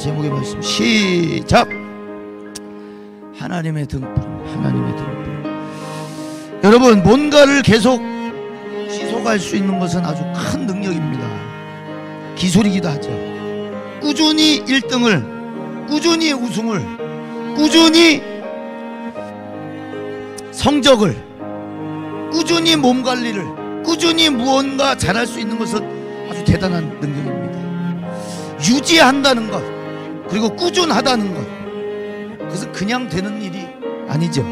제목의 말씀 시작. 하나님의 등불, 하나님의 등불. 여러분, 뭔가를 계속 지속할 수 있는 것은 아주 큰 능력입니다. 기술이기도 하죠. 꾸준히 1등을, 꾸준히 우승을, 꾸준히 성적을, 꾸준히 몸 관리를, 꾸준히 무언가 잘할 수 있는 것은 아주 대단한 능력입니다. 유지한다는 것, 그리고 꾸준하다는 것, 그것은 그냥 되는 일이 아니죠.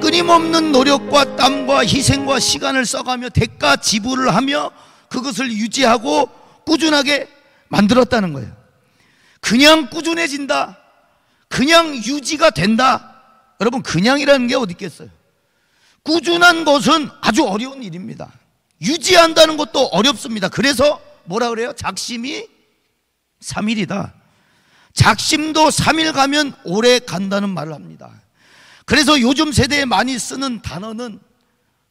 끊임없는 노력과 땀과 희생과 시간을 써가며 대가 지불을 하며 그것을 유지하고 꾸준하게 만들었다는 거예요. 그냥 꾸준해진다, 그냥 유지가 된다. 여러분, 그냥이라는 게 어디 있겠어요? 꾸준한 것은 아주 어려운 일입니다. 유지한다는 것도 어렵습니다. 그래서 뭐라 그래요? 작심이 3일이다. 작심도 3일 가면 오래 간다는 말을 합니다. 그래서 요즘 세대에 많이 쓰는 단어는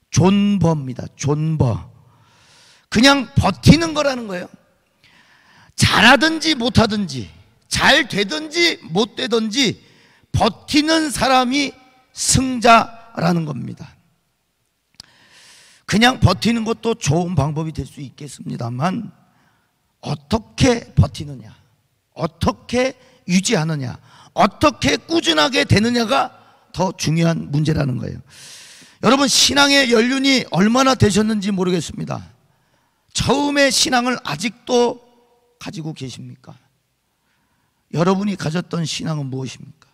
존버입니다. 존버. 그냥 버티는 거라는 거예요. 잘하든지 못하든지, 잘 되든지 못 되든지 버티는 사람이 승자라는 겁니다. 그냥 버티는 것도 좋은 방법이 될 수 있겠습니다만, 어떻게 버티느냐, 어떻게 유지하느냐, 어떻게 꾸준하게 되느냐가 더 중요한 문제라는 거예요. 여러분, 신앙의 연륜이 얼마나 되셨는지 모르겠습니다. 처음에 신앙을 아직도 가지고 계십니까? 여러분이 가졌던 신앙은 무엇입니까?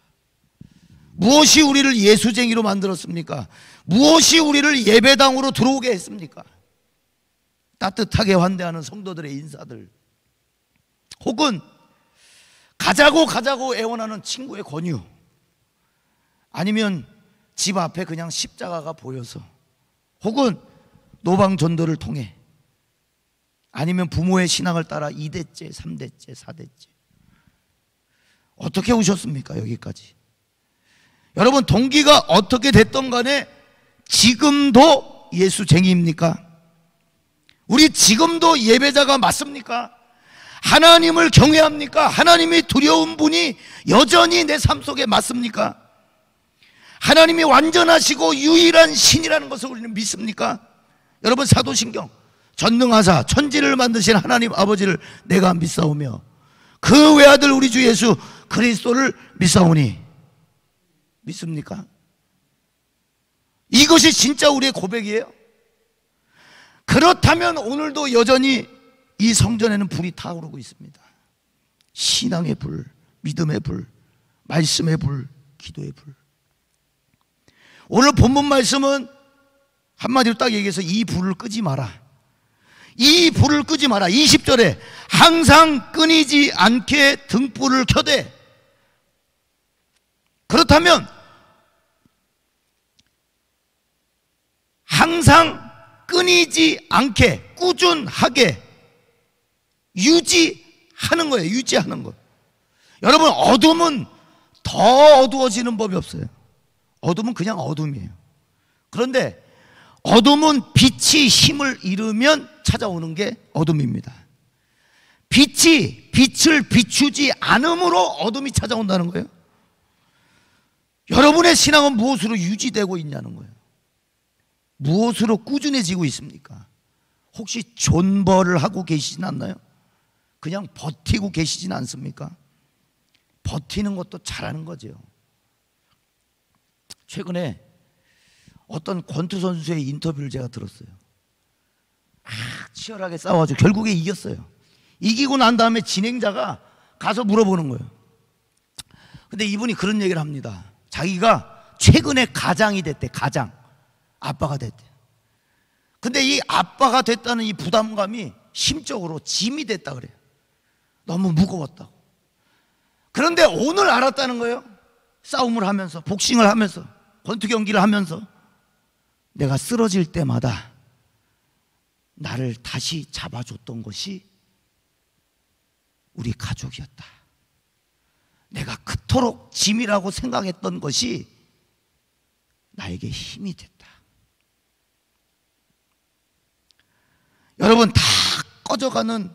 무엇이 우리를 예수쟁이로 만들었습니까? 무엇이 우리를 예배당으로 들어오게 했습니까? 따뜻하게 환대하는 성도들의 인사들, 혹은 가자고 애원하는 친구의 권유, 아니면 집 앞에 그냥 십자가가 보여서, 혹은 노방전도를 통해, 아니면 부모의 신앙을 따라 2대째, 3대째, 4대째. 어떻게 오셨습니까? 여기까지. 여러분, 동기가 어떻게 됐던 간에 지금도 예수쟁이입니까? 우리 지금도 예배자가 맞습니까? 하나님을 경외합니까? 하나님이 두려운 분이 여전히 내 삶 속에 맞습니까? 하나님이 완전하시고 유일한 신이라는 것을 우리는 믿습니까? 여러분, 사도신경, 전능하사 천지를 만드신 하나님 아버지를 내가 믿사오며 그 외아들 우리 주 예수 그리스도를 믿사오니, 믿습니까? 이것이 진짜 우리의 고백이에요? 그렇다면 오늘도 여전히 이 성전에는 불이 타오르고 있습니다. 신앙의 불, 믿음의 불, 말씀의 불, 기도의 불. 오늘 본문 말씀은 한마디로 딱 얘기해서 이 불을 끄지 마라, 이 불을 끄지 마라. 20절에 항상 끊이지 않게 등불을 켜되, 그렇다면 항상 끊이지 않게 꾸준하게 유지하는 거예요. 유지하는 거. 여러분, 어둠은 더 어두워지는 법이 없어요. 어둠은 그냥 어둠이에요. 그런데 어둠은 빛이 힘을 잃으면 찾아오는 게 어둠입니다. 빛이 빛을 비추지 않음으로 어둠이 찾아온다는 거예요. 여러분의 신앙은 무엇으로 유지되고 있냐는 거예요. 무엇으로 꾸준해지고 있습니까? 혹시 존버를 하고 계시진 않나요? 그냥 버티고 계시진 않습니까? 버티는 것도 잘하는 거죠. 최근에 어떤 권투 선수의 인터뷰를 제가 들었어요. 치열하게 싸워가지고 결국에 이겼어요. 이기고 난 다음에 진행자가 가서 물어보는 거예요. 근데 이분이 그런 얘기를 합니다. 자기가 최근에 가장이 됐대. 가장, 아빠가 됐대. 근데 이 아빠가 됐다는 이 부담감이 심적으로 짐이 됐다 그래요. 너무 무거웠다고. 그런데 오늘 알았다는 거예요. 싸움을 하면서, 복싱을 하면서, 권투 경기를 하면서, 내가 쓰러질 때마다 나를 다시 잡아줬던 것이 우리 가족이었다. 내가 그토록 짐이라고 생각했던 것이 나에게 힘이 됐다. 여러분, 다 꺼져가는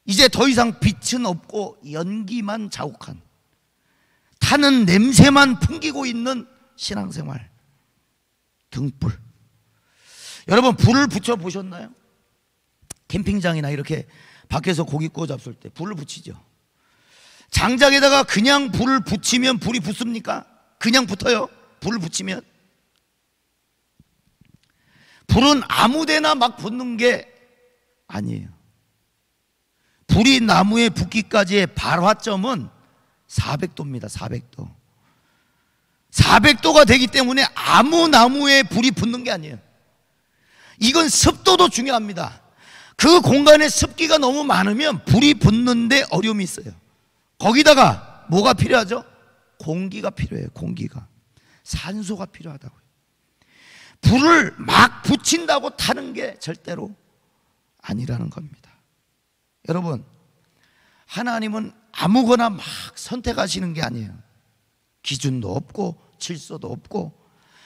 이제 더 이상 빛은 없고 연기만 자욱한, 타는 냄새만 풍기고 있는 신앙생활. 등불. 여러분, 불을 붙여 보셨나요? 캠핑장이나 이렇게 밖에서 고기 구워 잡술 때 불을 붙이죠. 장작에다가 그냥 불을 붙이면 불이 붙습니까? 그냥 붙어요? 불을 붙이면? 불은 아무데나 막 붙는 게 아니에요. 불이 나무에 붙기까지의 발화점은 400도입니다. 400도. 400도가 되기 때문에 아무 나무에 불이 붙는 게 아니에요. 이건 습도도 중요합니다. 그 공간에 습기가 너무 많으면 불이 붙는데 어려움이 있어요. 거기다가 뭐가 필요하죠? 공기가 필요해요. 공기가. 산소가 필요하다고요. 불을 막 붙인다고 타는 게 절대로 아니라는 겁니다. 여러분, 하나님은 아무거나 막 선택하시는 게 아니에요. 기준도 없고 질서도 없고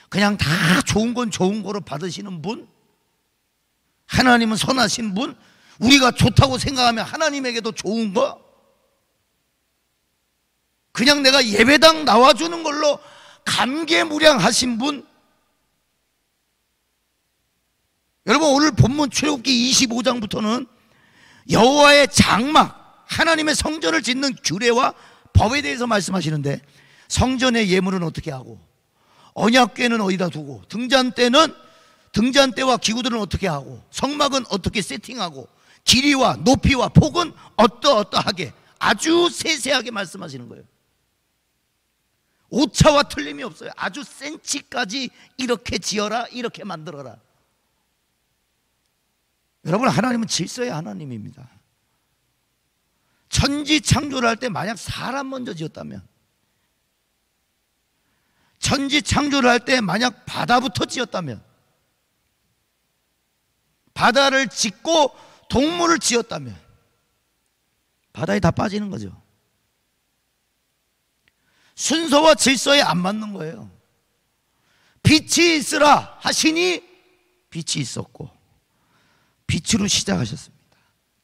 그냥 다 좋은 건 좋은 거로 받으시는 분, 하나님은 선하신 분, 우리가 좋다고 생각하면 하나님에게도 좋은 거, 그냥 내가 예배당 나와주는 걸로 감개무량하신 분. 여러분, 오늘 본문 출애굽기 25장부터는 여호와의 장막, 하나님의 성전을 짓는 규례와 법에 대해서 말씀하시는데, 성전의 예물은 어떻게 하고, 언약궤는 어디다 두고, 등잔대와 기구들은 어떻게 하고, 성막은 어떻게 세팅하고, 길이와 높이와 폭은 어떠어떠하게 아주 세세하게 말씀하시는 거예요. 오차와 틀림이 없어요. 아주 센치까지 이렇게 지어라, 이렇게 만들어라. 여러분, 하나님은 질서의 하나님입니다. 천지 창조를 할 때 만약 사람 먼저 지었다면, 천지 창조를 할 때 만약 바다부터 지었다면, 바다를 짓고 동물을 지었다면 바다에 다 빠지는 거죠. 순서와 질서에 안 맞는 거예요. 빛이 있으라 하시니 빛이 있었고, 빛으로 시작하셨습니다.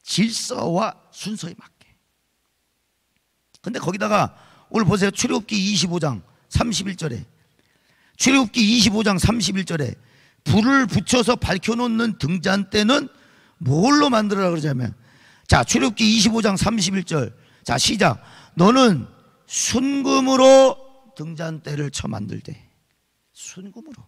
질서와 순서에 맞게. 근데 거기다가 오늘 보세요. 출애굽기 25장 31절에, 출애굽기 25장 31절에 불을 붙여서 밝혀놓는 등잔대는 뭘로 만들어라 그러자면, 자, 출애굽기 25장 31절, 자, 시작. 너는 순금으로 등잔대를 쳐 만들되. 순금으로.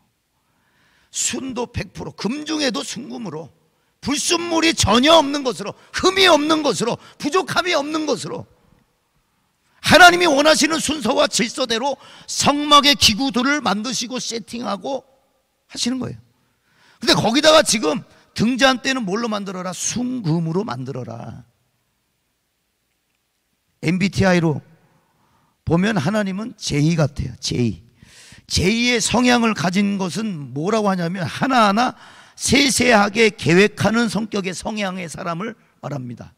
순도 100%, 금 중에도 순금으로, 불순물이 전혀 없는 것으로, 흠이 없는 것으로, 부족함이 없는 것으로, 하나님이 원하시는 순서와 질서대로 성막의 기구들을 만드시고 세팅하고 하시는 거예요. 근데 거기다가 지금 등잔대는 뭘로 만들어라? 순금으로 만들어라. MBTI로 보면 하나님은 J 같아요. J의 성향을 가진 것은 뭐라고 하냐면, 하나하나 세세하게 계획하는 성격의 성향의 사람을 말합니다.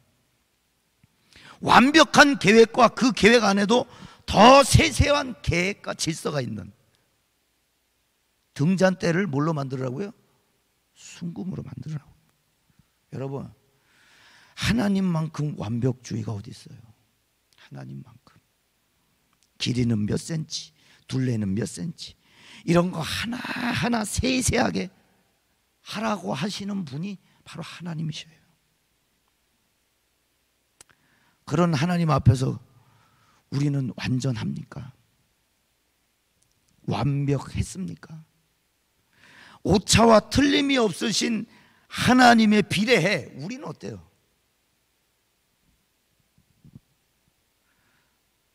완벽한 계획과 그 계획 안에도 더 세세한 계획과 질서가 있는, 등잔대를 뭘로 만들으라고요? 순금으로 만들으라고. 여러분, 하나님만큼 완벽주의가 어디 있어요? 하나님만큼. 길이는 몇 센치, 둘레는 몇 센치, 이런 거 하나하나 세세하게 하라고 하시는 분이 바로 하나님이셔요. 그런 하나님 앞에서 우리는 완전합니까? 완벽했습니까? 오차와 틀림이 없으신 하나님에 비례해 우리는 어때요?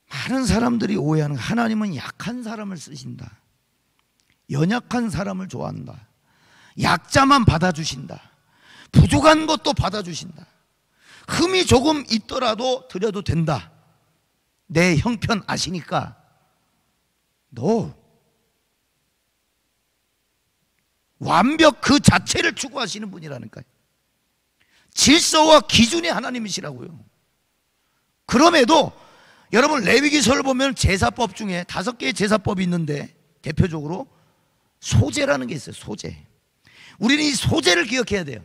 많은 사람들이 오해하는, 하나님은 약한 사람을 쓰신다, 연약한 사람을 좋아한다, 약자만 받아주신다, 부족한 것도 받아주신다, 흠이 조금 있더라도 드려도 된다, 내 형편 아시니까. 너 완벽 그 자체를 추구하시는 분이라니까요. 질서와 기준이 하나님이시라고요. 그럼에도 여러분, 레위기서를 보면 제사법 중에 5개의 제사법이 있는데 대표적으로 소제라는 게 있어요. 소제. 우리는 이 소제를 기억해야 돼요.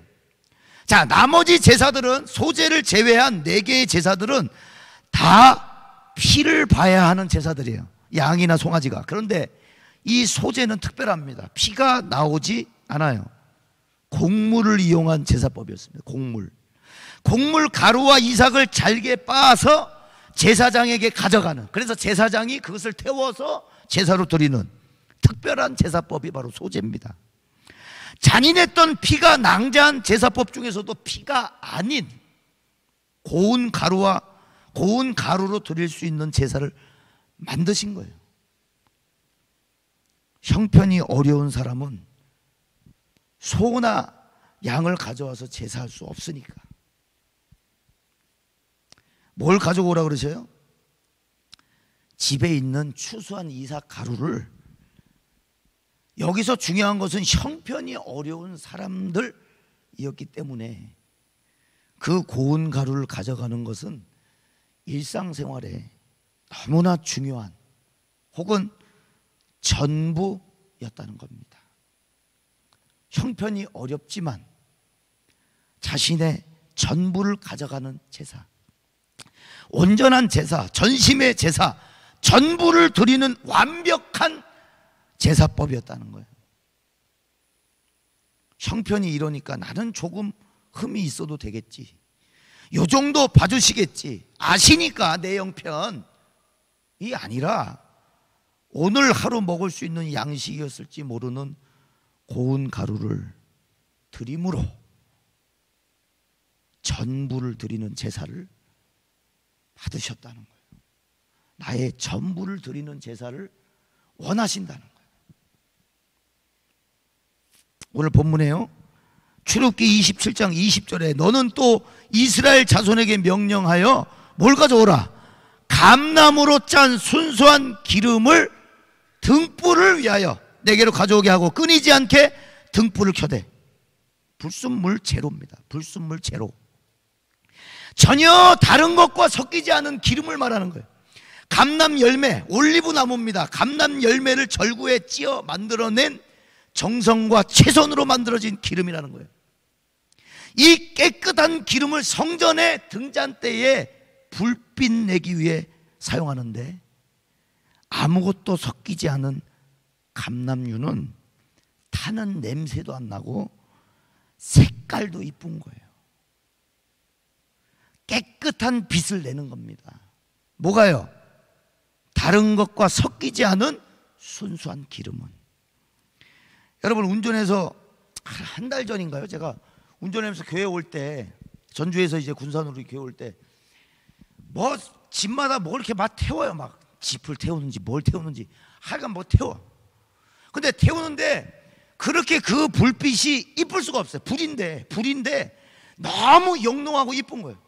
자, 나머지 제사들은, 소제를 제외한 4개의 제사들은 다 피를 봐야 하는 제사들이에요. 양이나 송아지가. 그런데 이 소제는 특별합니다. 피가 나오지 않아요. 곡물을 이용한 제사법이었습니다. 곡물 가루와 이삭을 잘게 빻아서 제사장에게 가져가는, 그래서 제사장이 그것을 태워서 제사로 드리는 특별한 제사법이 바로 소제입니다. 잔인했던 피가 낭자한 제사법 중에서도 피가 아닌 고운 가루로 드릴 수 있는 제사를 만드신 거예요. 형편이 어려운 사람은 소나 양을 가져와서 제사할 수 없으니까 뭘 가져오라 그러셔요? 집에 있는 추수한 이삭 가루를. 여기서 중요한 것은 형편이 어려운 사람들이었기 때문에 그 고운 가루를 가져가는 것은 일상생활에 너무나 중요한 혹은 전부였다는 겁니다. 형편이 어렵지만 자신의 전부를 가져가는 제사, 온전한 제사, 전심의 제사, 전부를 드리는 완벽한 제사법이었다는 거예요. 형편이 이러니까 나는 조금 흠이 있어도 되겠지, 요 정도 봐주시겠지, 아시니까 내 형편이 아니라 오늘 하루 먹을 수 있는 양식이었을지 모르는 고운 가루를 드림으로 전부를 드리는 제사를 받으셨다는 거예요. 나의 전부를 드리는 제사를 원하신다는 거예요. 오늘 본문에요, 출애굽기 27장 20절에 너는 또 이스라엘 자손에게 명령하여 뭘 가져오라? 감나무로 짠 순수한 기름을 등불을 위하여 내게로 가져오게 하고 끊이지 않게 등불을 켜대. 불순물 제로입니다. 불순물 제로. 전혀 다른 것과 섞이지 않은 기름을 말하는 거예요. 감람 열매, 올리브 나무입니다. 감람 열매를 절구에 찧어 만들어낸 정성과 최선으로 만들어진 기름이라는 거예요. 이 깨끗한 기름을 성전의 등잔대에 불빛 내기 위해 사용하는데 아무것도 섞이지 않은 감람유는 타는 냄새도 안 나고 색깔도 이쁜 거예요. 깨끗한 빛을 내는 겁니다. 뭐가요? 다른 것과 섞이지 않은 순수한 기름은. 여러분, 운전해서 한 달 전인가요? 제가 운전하면서 교회 올 때, 전주에서 이제 군산으로 교회 올 때 뭐 집마다 뭐 이렇게 막 태워요. 막 짚을 태우는지 뭘 태우는지 하여간 뭐 태워. 근데 태우는데 그렇게 그 불빛이 이쁠 수가 없어요. 불인데 너무 영롱하고 이쁜 거예요.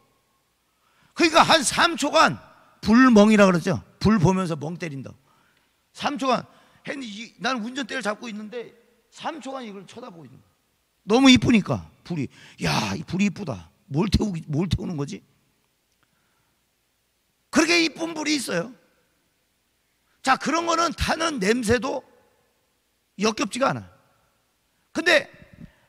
그러니까 한 3초간 불멍이라 그러죠. 불 보면서 멍 때린다. 3초간 했는데 나는 운전대를 잡고 있는데 3초간 이걸 쳐다보고 있는 거예요. 너무 이쁘니까 불이. 야, 이 불이 이쁘다. 뭘 태우는 거지? 그렇게 이쁜 불이 있어요. 자, 그런 거는 타는 냄새도 역겹지가 않아. 근데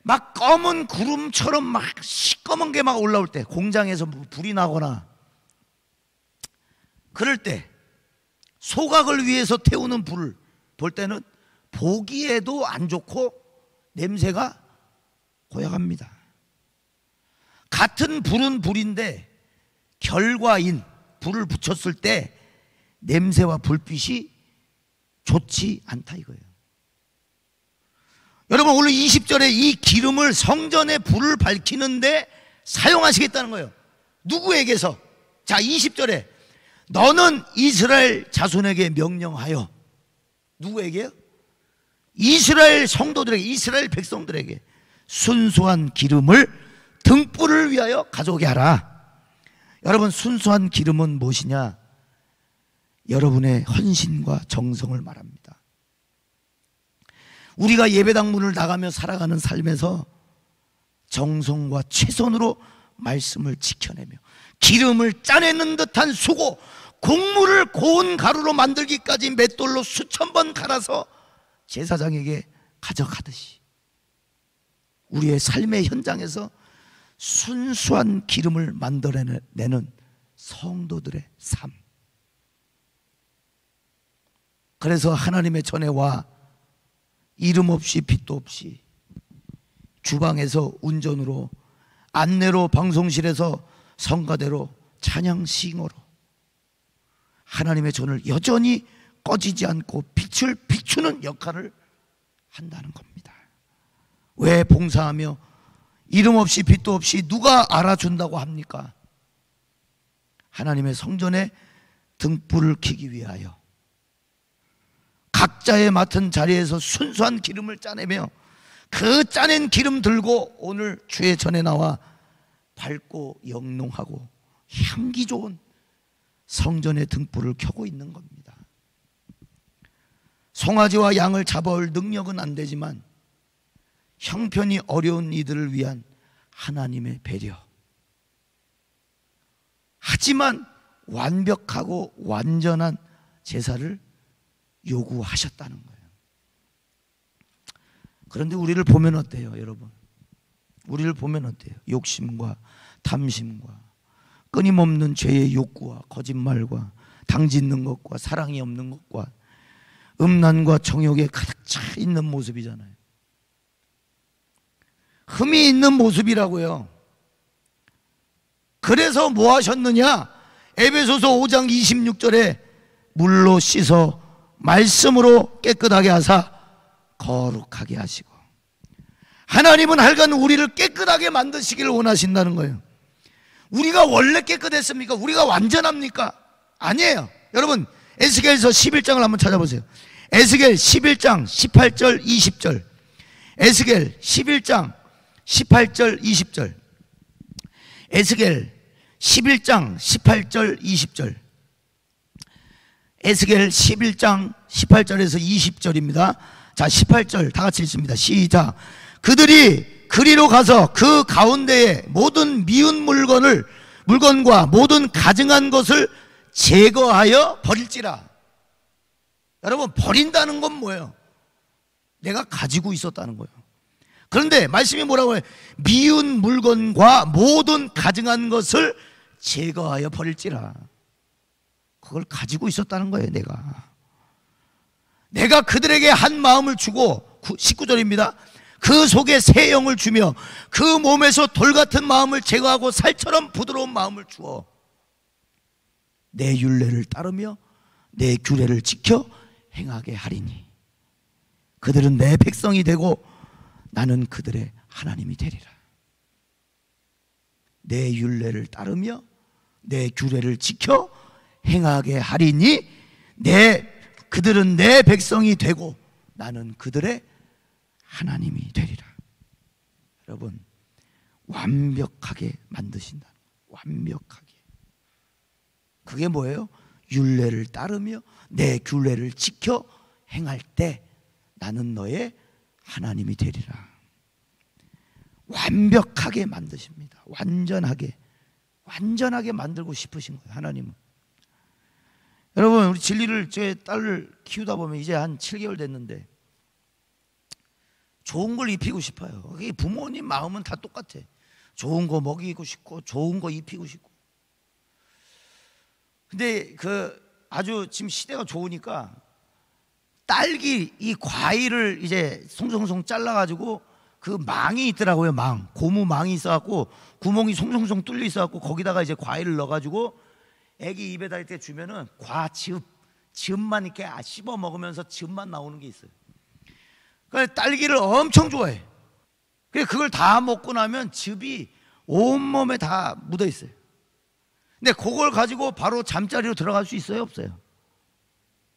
막 검은 구름처럼 막 시꺼먼 게 막 올라올 때, 공장에서 불이 나거나 그럴 때 소각을 위해서 태우는 불을 볼 때는 보기에도 안 좋고 냄새가 고약합니다. 같은 불은 불인데 결과 인 불을 붙였을 때 냄새와 불빛이 좋지 않다 이거예요. 여러분, 오늘 20절에 이 기름을 성전의 불을 밝히는데 사용하시겠다는 거예요. 누구에게서? 자, 20절에 너는 이스라엘 자손에게 명령하여. 누구에게요? 이스라엘 성도들에게, 이스라엘 백성들에게 순수한 기름을 등불을 위하여 가져오게 하라. 여러분, 순수한 기름은 무엇이냐? 여러분의 헌신과 정성을 말합니다. 우리가 예배당 문을 나가며 살아가는 삶에서 정성과 최선으로 말씀을 지켜내며 기름을 짜내는 듯한 수고, 곡물을 고운 가루로 만들기까지 맷돌로 수천 번 갈아서 제사장에게 가져가듯이 우리의 삶의 현장에서 순수한 기름을 만들어내는 성도들의 삶. 그래서 하나님의 전에 와 이름 없이 빛도 없이 주방에서 운전으로, 안내로, 방송실에서 성가대로, 찬양 싱어로 하나님의 전을 여전히 꺼지지 않고 빛을 비추는 역할을 한다는 겁니다. 왜 봉사하며 이름 없이 빛도 없이 누가 알아준다고 합니까? 하나님의 성전에 등불을 켜기 위하여 각자의 맡은 자리에서 순수한 기름을 짜내며 그 짜낸 기름 들고 오늘 주의 전에 나와 밝고 영롱하고 향기 좋은 성전의 등불을 켜고 있는 겁니다. 송아지와 양을 잡아올 능력은 안 되지만 형편이 어려운 이들을 위한 하나님의 배려. 하지만 완벽하고 완전한 제사를 요구하셨다는 거예요. 그런데 우리를 보면 어때요, 여러분? 우리를 보면 어때요? 욕심과 탐심과 끊임없는 죄의 욕구와 거짓말과 당짓는 것과 사랑이 없는 것과 음란과 정욕에 가득 차 있는 모습이잖아요. 흠이 있는 모습이라고요. 그래서 뭐 하셨느냐? 에베소서 5장 26절에 물로 씻어 말씀으로 깨끗하게 하사 거룩하게 하시고, 하나님은 하여간 우리를 깨끗하게 만드시기를 원하신다는 거예요. 우리가 원래 깨끗했습니까? 우리가 완전합니까? 아니에요. 여러분, 에스겔서 11장을 한번 찾아보세요. 에스겔 11장 18절 20절. 에스겔 11장 18절 20절. 에스겔 11장 18절 20절. 에스겔 11장 18절에서 20절입니다. 자, 18절 다 같이 읽습니다. 시작. 그들이 그리로 가서 그 가운데에 모든 미운 물건과 모든 가증한 것을 제거하여 버릴지라. 여러분, 버린다는 건 뭐예요? 내가 가지고 있었다는 거예요. 그런데 말씀이 뭐라고 해요? 미운 물건과 모든 가증한 것을 제거하여 버릴지라. 그걸 가지고 있었다는 거예요. 내가 그들에게 한 마음을 주고, 19절입니다. 그 속에 새 영을 주며 그 몸에서 돌 같은 마음을 제거하고 살처럼 부드러운 마음을 주어 내 율례를 따르며 내 규례를 지켜 행하게 하리니 그들은 내 백성이 되고 나는 그들의 하나님이 되리라. 내 율례를 따르며 내 규례를 지켜 행하게 하리니 그들은 내 백성이 되고 나는 그들의 하나님이 되리라. 여러분, 완벽하게 만드신다. 완벽하게. 그게 뭐예요? 율례를 따르며 내 규례를 지켜 행할 때 나는 너의 하나님이 되리라. 완벽하게 만드십니다. 완전하게 만들고 싶으신 거예요, 하나님은. 여러분, 우리 진리를 제 딸을 키우다 보면 이제 한 7개월 됐는데 좋은 걸 입히고 싶어요. 부모님 마음은 다 똑같아. 좋은 거 먹이고 싶고 좋은 거 입히고 싶고. 근데 아주 지금 시대가 좋으니까 딸기 이 과일을 이제 송송송 잘라가지고 그 망이 있더라고요. 고무 망이 있어갖고 구멍이 송송송 뚫려 있어갖고 거기다가 이제 과일을 넣어가지고 애기 입에다 이렇게 주면은 즙만 이렇게 씹어 먹으면서 즙만 나오는 게 있어요. 그러니까 딸기를 엄청 좋아해. 그걸 다 먹고 나면 즙이 온몸에 다 묻어 있어요. 근데 그걸 가지고 바로 잠자리로 들어갈 수 있어요, 없어요?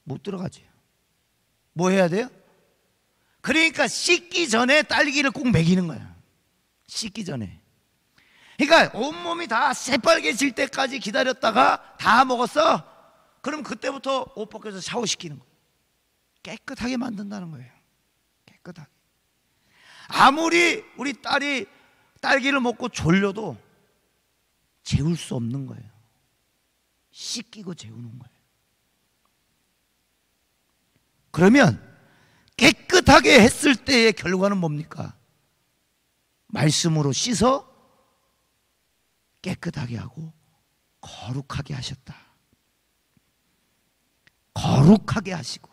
못 들어가죠. 뭐 해야 돼요? 그러니까 씻기 전에 딸기를 꼭 먹이는 거야. 씻기 전에. 그러니까 온몸이 다 새빨개질 때까지 기다렸다가 다 먹었어? 그럼 그때부터 옷 벗겨서 샤워시키는 거예요. 깨끗하게 만든다는 거예요. 깨끗하게. 아무리 우리 딸이 딸기를 먹고 졸려도 재울 수 없는 거예요. 씻기고 재우는 거예요. 그러면 깨끗하게 했을 때의 결과는 뭡니까? 말씀으로 씻어 깨끗하게 하고 거룩하게 하셨다. 거룩하게 하시고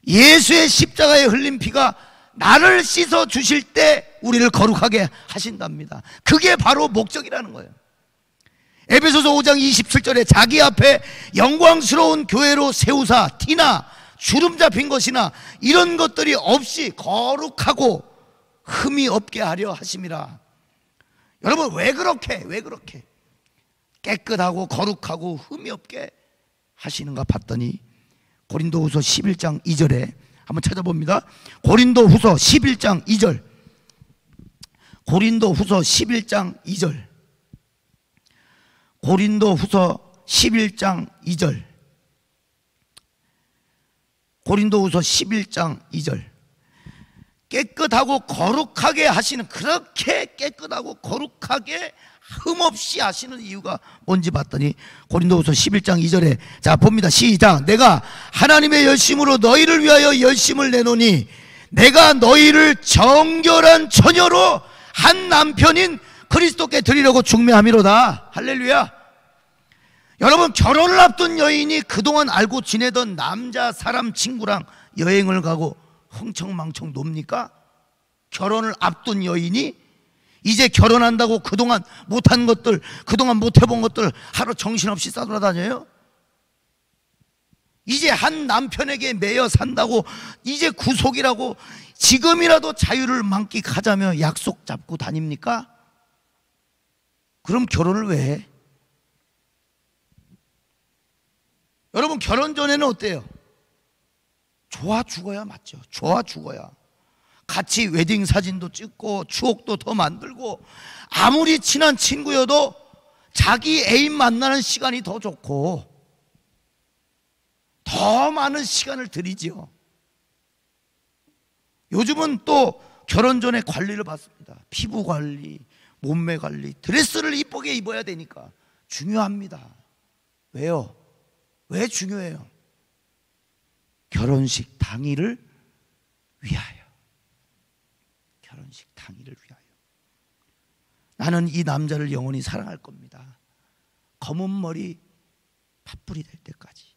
예수의 십자가에 흘린 피가 나를 씻어 주실 때 우리를 거룩하게 하신답니다. 그게 바로 목적이라는 거예요. 에베소서 5장 27절에 자기 앞에 영광스러운 교회로 세우사 티나 주름 잡힌 것이나 이런 것들이 없이 거룩하고 흠이 없게 하려 하심이라. 여러분 왜 그렇게 깨끗하고 거룩하고 흠이 없게 하시는가 봤더니 고린도후서 11장 2절에 한번 찾아봅니다. 고린도후서 11장 2절. 고린도후서 11장 2절. 고린도후서 11장 2절. 고린도후서 11장 2절. 깨끗하고 거룩하게 하시는, 그렇게 깨끗하고 거룩하게 흠없이 하시는 이유가 뭔지 봤더니 고린도후서 11장 2절에 자 봅니다. 시작. 내가 하나님의 열심으로 너희를 위하여 열심을 내노니 내가 너희를 정결한 처녀로 한 남편인 그리스도께 드리려고 중매함이로다. 할렐루야. 여러분 결혼을 앞둔 여인이 그동안 알고 지내던 남자 사람 친구랑 여행을 가고 흥청망청 놉니까? 결혼을 앞둔 여인이 이제 결혼한다고 그동안 못한 것들, 그동안 못해본 것들 하루 정신없이 싸돌아다녀요? 이제 한 남편에게 매여 산다고 이제 구속이라고 지금이라도 자유를 만끽하자며 약속 잡고 다닙니까? 그럼 결혼을 왜 해? 여러분 결혼 전에는 어때요? 좋아 죽어야 맞죠. 좋아 죽어야 같이 웨딩 사진도 찍고 추억도 더 만들고 아무리 친한 친구여도 자기 애인 만나는 시간이 더 좋고 더 많은 시간을 들이지요. 요즘은 또 결혼 전에 관리를 받습니다. 피부 관리, 몸매 관리, 드레스를 이쁘게 입어야 되니까 중요합니다. 왜요? 왜 중요해요? 결혼식 당일을 위하여. 결혼식 당일을 위하여. 나는 이 남자를 영원히 사랑할 겁니다. 검은 머리 팥불이 될 때까지.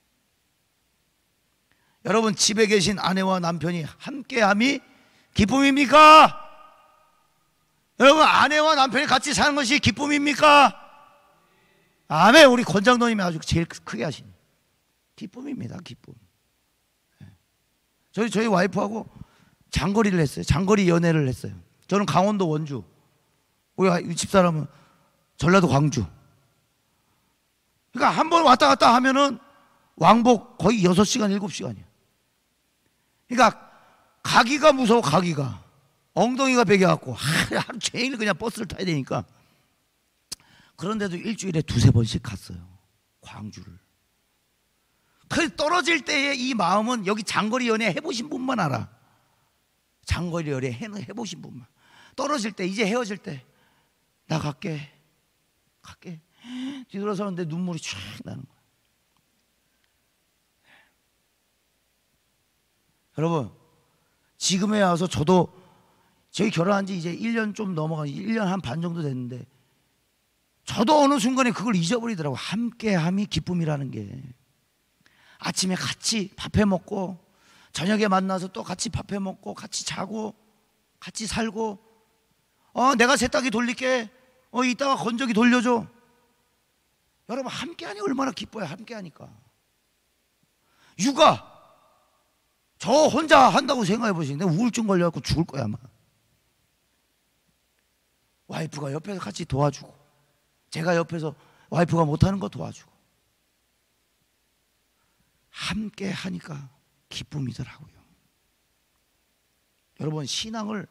여러분 집에 계신 아내와 남편이 함께함이 기쁨입니까? 여러분 아내와 남편이 같이 사는 것이 기쁨입니까? 아멘. 우리 권장도님이 아주 제일 크게 하신 기쁨입니다. 기쁨. 저희 와이프하고 장거리를 했어요. 장거리 연애를 했어요. 저는 강원도 원주, 우리 집사람은 전라도 광주. 그러니까 한 번 왔다 갔다 하면은 왕복 거의 6시간 7시간이에요 그러니까 가기가 무서워. 가기가 엉덩이가 베겨갖고 하루 종일 그냥 버스를 타야 되니까. 그런데도 일주일에 2-3번씩 갔어요. 광주를. 그 떨어질 때의 이 마음은 여기 장거리 연애 해보신 분만 알아. 장거리 연애 해보신 분만. 떨어질 때, 이제 헤어질 때 나 갈게 뒤돌아서는데 눈물이 쫙 나는 거야. 여러분 지금에 와서 저도 저희 결혼한 지 이제 1년 좀 넘어가 1년 한 반 정도 됐는데 저도 어느 순간에 그걸 잊어버리더라고요. 함께함이 기쁨이라는 게. 아침에 같이 밥해 먹고 저녁에 만나서 또 같이 밥해 먹고 같이 자고 같이 살고 내가 세탁기 돌릴게 이따가 건조기 돌려줘. 여러분 함께하니 얼마나 기뻐요. 함께하니까. 육아 저 혼자 한다고 생각해 보시면 내가 우울증 걸려갖고 죽을 거야 아마. 와이프가 옆에서 같이 도와주고 제가 옆에서 와이프가 못하는 거 도와주고 함께 하니까 기쁨이더라고요. 여러분 신앙을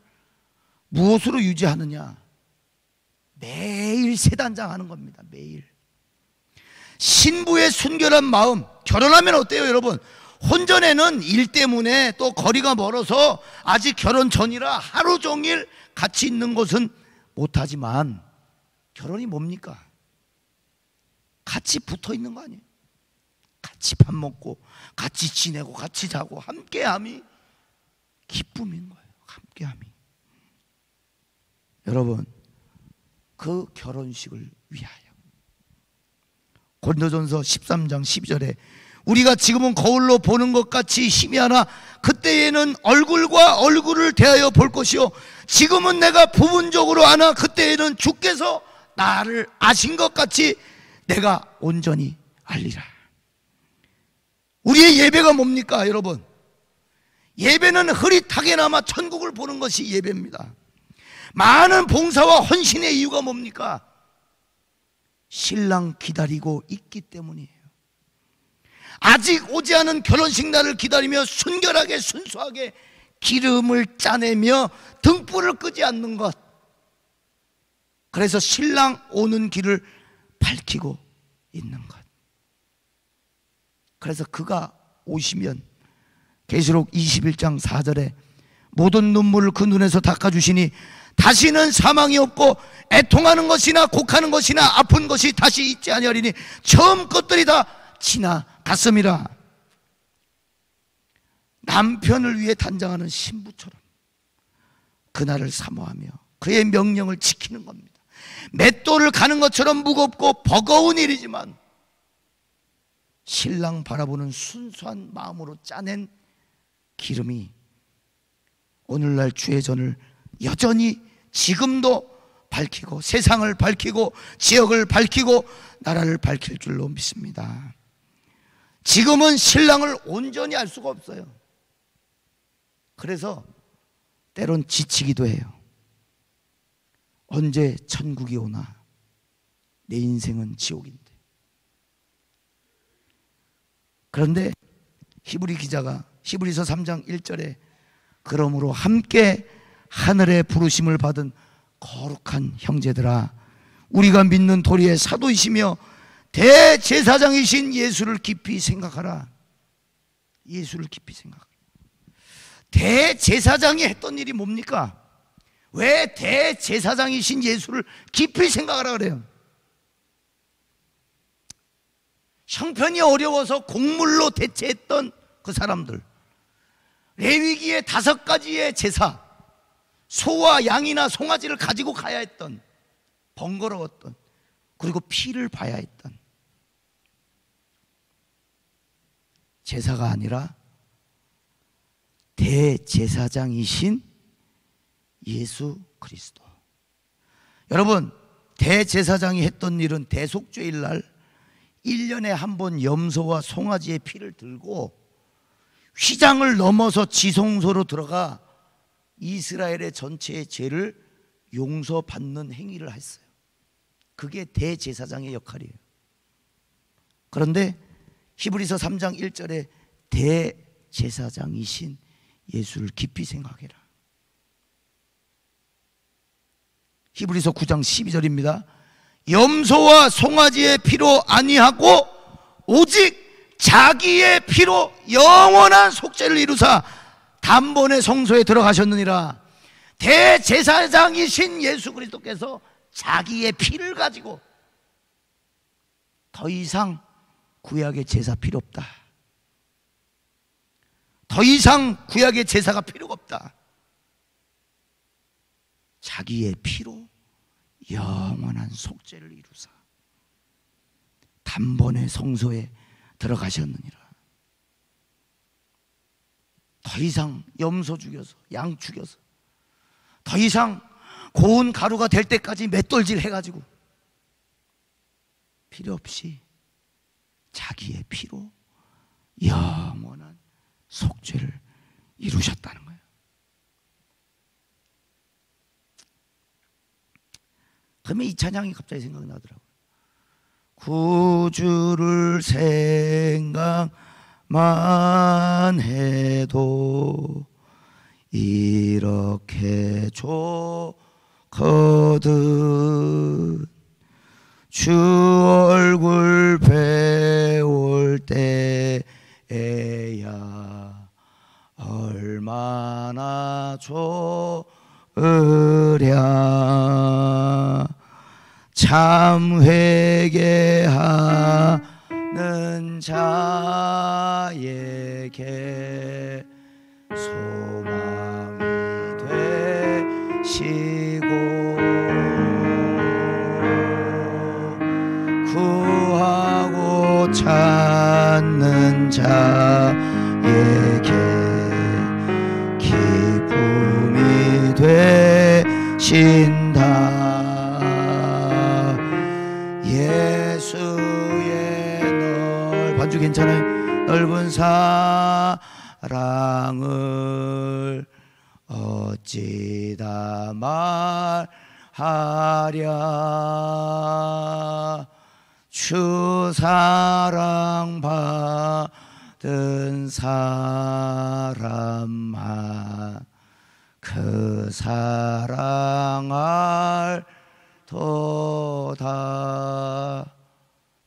무엇으로 유지하느냐? 매일 세단장 하는 겁니다. 매일. 신부의 순결한 마음. 결혼하면 어때요 여러분? 혼전에는 일 때문에 또 거리가 멀어서 아직 결혼 전이라 하루 종일 같이 있는 것은 못하지만 결혼이 뭡니까? 같이 붙어 있는 거 아니에요? 같이 밥 먹고 같이 지내고 같이 자고 함께함이 기쁨인 거예요. 함께함이. 여러분 그 결혼식을 위하여. 고린도전서 13장 12절에 우리가 지금은 거울로 보는 것 같이 희미하나 그때에는 얼굴과 얼굴을 대하여 볼 것이요 지금은 내가 부분적으로 아나 그때에는 주께서 나를 아신 것 같이 내가 온전히 알리라. 우리의 예배가 뭡니까 여러분? 예배는 흐릿하게나마 천국을 보는 것이 예배입니다. 많은 봉사와 헌신의 이유가 뭡니까? 신랑 기다리고 있기 때문이에요. 아직 오지 않은 결혼식 날을 기다리며 순결하게 순수하게 기름을 짜내며 등불을 끄지 않는 것, 그래서 신랑 오는 길을 밝히고 있는 것. 그래서 그가 오시면 계시록 21장 4절에 모든 눈물을 그 눈에서 닦아주시니 다시는 사망이 없고 애통하는 것이나 곡하는 것이나 아픈 것이 다시 있지 아니하리니 처음 것들이 다 지나갔음이라. 남편을 위해 단장하는 신부처럼 그날을 사모하며 그의 명령을 지키는 겁니다. 맷돌을 가는 것처럼 무겁고 버거운 일이지만 신랑 바라보는 순수한 마음으로 짜낸 기름이 오늘날 주의 전을 여전히 지금도 밝히고 세상을 밝히고 지역을 밝히고 나라를 밝힐 줄로 믿습니다. 지금은 신랑을 온전히 알 수가 없어요. 그래서 때론 지치기도 해요. 언제 천국이 오나? 내 인생은 지옥인데. 그런데 히브리 기자가 히브리서 3장 1절에 그러므로 함께 하늘의 부르심을 받은 거룩한 형제들아, 우리가 믿는 도리의 사도이시며 대제사장이신 예수를 깊이 생각하라. 예수를 깊이 생각하라. 대제사장이 했던 일이 뭡니까? 왜 대제사장이신 예수를 깊이 생각하라 그래요? 형편이 어려워서 곡물로 대체했던 그 사람들, 레위기의 5가지의 제사, 소와 양이나 송아지를 가지고 가야 했던, 번거로웠던, 그리고 피를 봐야 했던 제사가 아니라 대제사장이신 예수 그리스도. 여러분, 대제사장이 했던 일은 대속죄일 날 1년에 한 번 염소와 송아지의 피를 들고 휘장을 넘어서 지성소로 들어가 이스라엘의 전체의 죄를 용서받는 행위를 했어요. 그게 대제사장의 역할이에요. 그런데 히브리서 3장 1절에 대제사장이신 예수를 깊이 생각해라. 히브리서 9장 12절입니다. 염소와 송아지의 피로 아니하고 오직 자기의 피로 영원한 속죄를 이루사 단번에 성소에 들어가셨느니라. 대제사장이신 예수 그리스도께서 자기의 피를 가지고 더 이상 구약의 제사 필요 없다. 더 이상 구약의 제사가 필요가 없다. 자기의 피로 영원한 속죄를 이루사 단번에 성소에 들어가셨느니라. 더 이상 염소 죽여서 양 죽여서 더 이상 고운 가루가 될 때까지 맷돌질 해가지고 필요 없이 자기의 피로 영원한 속죄를 이루셨다는 거예요. 그러면 이 찬양이 갑자기 생각나더라고요. 구주를 생각만 해도 이렇게 좋거든. 주 얼굴 배울 때에야 얼마나 좋으랴. 참 회개하는 자에게 소망이 되시고 찾는 자에게 기쁨이 되신다. 예수의 반주 괜찮아요? 넓은 사랑을 어찌다 말하랴. 주 사랑 받은 사람만 그 사랑을 도다.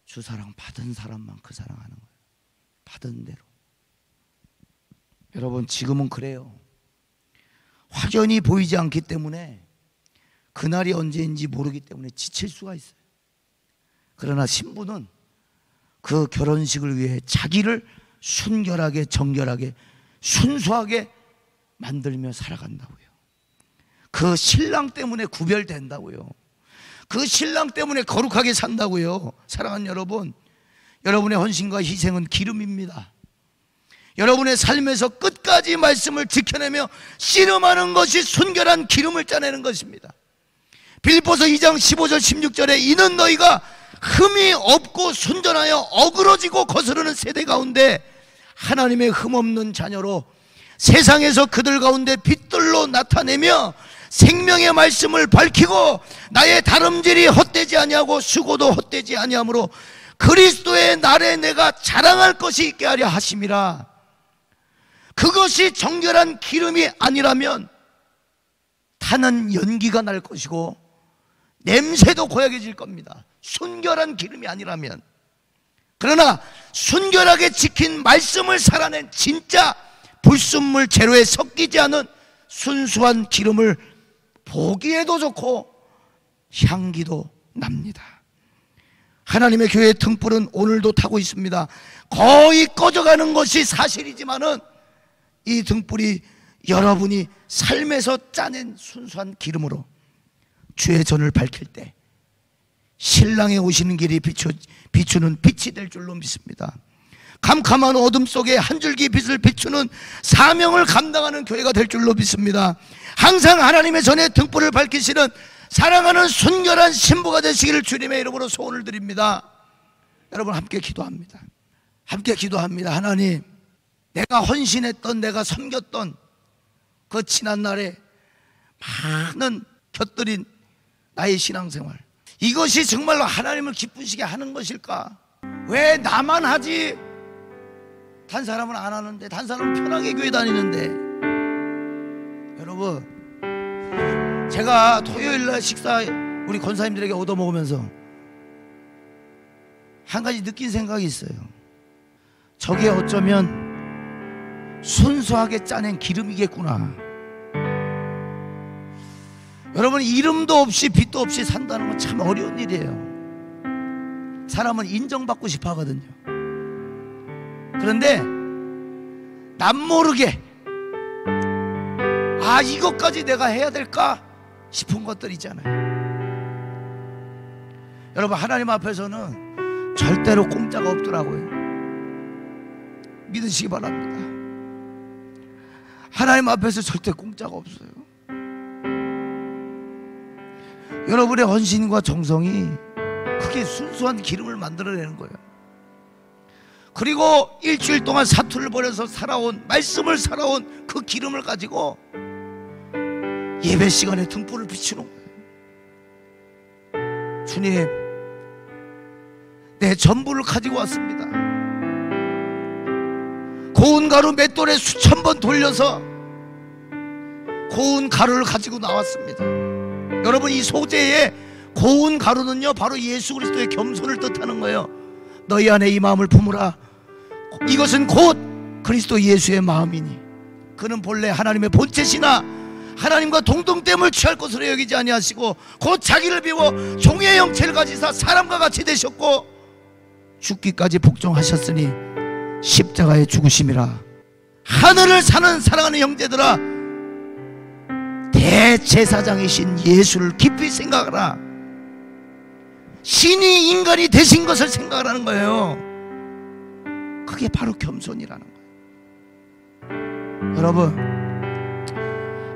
주 사랑 받은 사람만 그 사랑하는 거예요. 받은 대로. 여러분, 지금은 그래요. 확연히 보이지 않기 때문에, 그날이 언제인지 모르기 때문에 지칠 수가 있어요. 그러나 신부는 그 결혼식을 위해 자기를 순결하게, 정결하게, 순수하게 만들며 살아간다고요. 그 신랑 때문에 구별된다고요. 그 신랑 때문에 거룩하게 산다고요. 사랑하는 여러분, 여러분의 헌신과 희생은 기름입니다. 여러분의 삶에서 끝까지 말씀을 지켜내며 씨름하는 것이 순결한 기름을 짜내는 것입니다. 빌립보서 2장 15절 16절에 이는 너희가 흠이 없고 순전하여 어그러지고 거스르는 세대 가운데 하나님의 흠없는 자녀로 세상에서 그들 가운데 빛들로 나타내며 생명의 말씀을 밝히고 나의 다름질이 헛되지 아니하고 수고도 헛되지 아니하므로 그리스도의 날에 내가 자랑할 것이 있게 하려 하심이라. 그것이 정결한 기름이 아니라면 타는 연기가 날 것이고 냄새도 고약해질 겁니다. 순결한 기름이 아니라면. 그러나 순결하게 지킨 말씀을 살아낸 진짜 불순물 재료에 섞이지 않은 순수한 기름을 보기에도 좋고 향기도 납니다. 하나님의 교회의 등불은 오늘도 타고 있습니다. 거의 꺼져가는 것이 사실이지만은 이 등불이 여러분이 삶에서 짜낸 순수한 기름으로 주의 전을 밝힐 때 신랑의 오시는 길이 비추는 빛이 될 줄로 믿습니다. 캄캄한 어둠 속에 한 줄기 빛을 비추는 사명을 감당하는 교회가 될 줄로 믿습니다. 항상 하나님의 전에 등불을 밝히시는 사랑하는 순결한 신부가 되시기를 주님의 이름으로 소원을 드립니다. 여러분, 함께 기도합니다. 함께 기도합니다. 하나님, 내가 헌신했던, 내가 섬겼던 그 지난날에 많은 곁들인 나의 신앙생활, 이것이 정말로 하나님을 기쁘시게 하는 것일까? 왜 나만 하지? 단 사람은 안 하는데, 단 사람은 편하게 교회 다니는데. 여러분, 제가 토요일날 식사 우리 권사님들에게 얻어먹으면서 한 가지 느낀 생각이 있어요. 저게 어쩌면 순수하게 짜낸 기름이겠구나. 여러분, 이름도 없이 빛도 없이 산다는 건 참 어려운 일이에요. 사람은 인정받고 싶어 하거든요. 그런데 남모르게 아, 이것까지 내가 해야 될까 싶은 것들 있잖아요. 여러분, 하나님 앞에서는 절대로 공짜가 없더라고요. 믿으시기 바랍니다. 하나님 앞에서 절대 공짜가 없어요. 여러분의 헌신과 정성이 그게 순수한 기름을 만들어내는 거예요. 그리고 일주일 동안 사투를 벌여서 살아온, 말씀을 살아온 그 기름을 가지고 예배 시간에 등불을 비추는 거예요. 주님, 내 전부를 가지고 왔습니다. 고운 가루 맷돌에 수천 번 돌려서 고운 가루를 가지고 나왔습니다. 여러분, 이 소재의 고운 가루는요, 바로 예수 그리스도의 겸손을 뜻하는 거예요. 너희 안에 이 마음을 품으라. 이것은 곧 그리스도 예수의 마음이니 그는 본래 하나님의 본체시나 하나님과 동등됨을 취할 것으로 여기지 아니하시고 곧 자기를 비워 종의 형체를 가지사 사람과 같이 되셨고 죽기까지 복종하셨으니 십자가의 죽으심이라. 하늘을 사는 사랑하는 형제들아, 대제사장이신 예수를 깊이 생각하라. 신이 인간이 되신 것을 생각하라는 거예요. 그게 바로 겸손이라는 거예요. 여러분,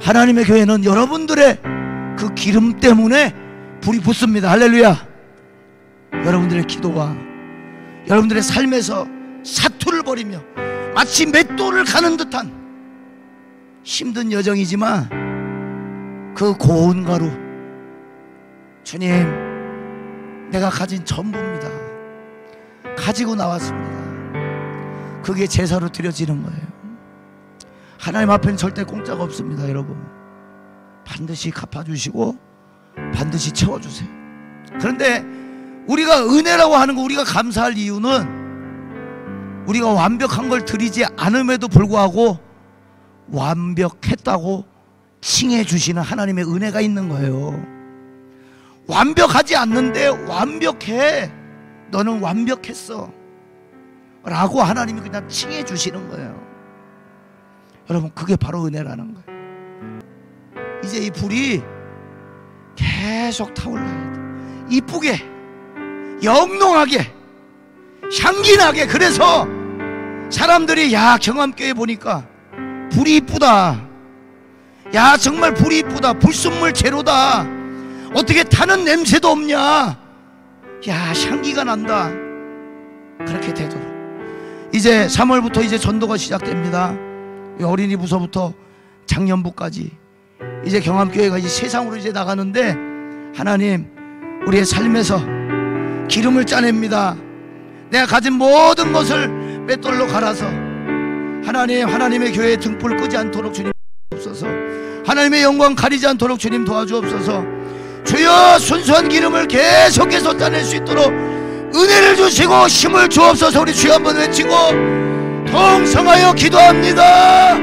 하나님의 교회는 여러분들의 그 기름 때문에 불이 붙습니다. 할렐루야. 여러분들의 기도가 여러분들의 삶에서 사투를 벌이며 마치 맷돌을 가는 듯한 힘든 여정이지만 그 고운 가루, 주님, 내가 가진 전부입니다. 가지고 나왔습니다. 그게 제사로 드려지는 거예요. 하나님 앞에는 절대 공짜가 없습니다. 여러분, 반드시 갚아주시고 반드시 채워주세요. 그런데 우리가 은혜라고 하는 거, 우리가 감사할 이유는 우리가 완벽한 걸 드리지 않음에도 불구하고 완벽했다고 칭해 주시는 하나님의 은혜가 있는 거예요. 완벽하지 않는데 완벽해, 너는 완벽했어 라고 하나님이 그냥 칭해 주시는 거예요. 여러분, 그게 바로 은혜라는 거예요. 이제 이 불이 계속 타올라야 돼. 이쁘게, 영롱하게, 향기나게. 그래서 사람들이, 야, 경암교회 보니까 불이 이쁘다, 야, 정말 불이 이쁘다, 불순물 제로다, 어떻게 타는 냄새도 없냐, 야, 향기가 난다. 그렇게 되도록 이제 3월부터 이제 전도가 시작됩니다. 어린이 부서부터 장년부까지 이제 경암교회가 이제 세상으로 이제 나가는데, 하나님, 우리의 삶에서 기름을 짜냅니다. 내가 가진 모든 것을 맷돌로 갈아서 하나님, 하나님의 교회의 등불 끄지 않도록 주님 도와주옵소서. 하나님의 영광 가리지 않도록 주님 도와주옵소서. 주여, 순수한 기름을 계속해서 짜낼 수 있도록 은혜를 주시고 힘을 주옵소서. 우리 주여 한번 외치고 통성하여 기도합니다.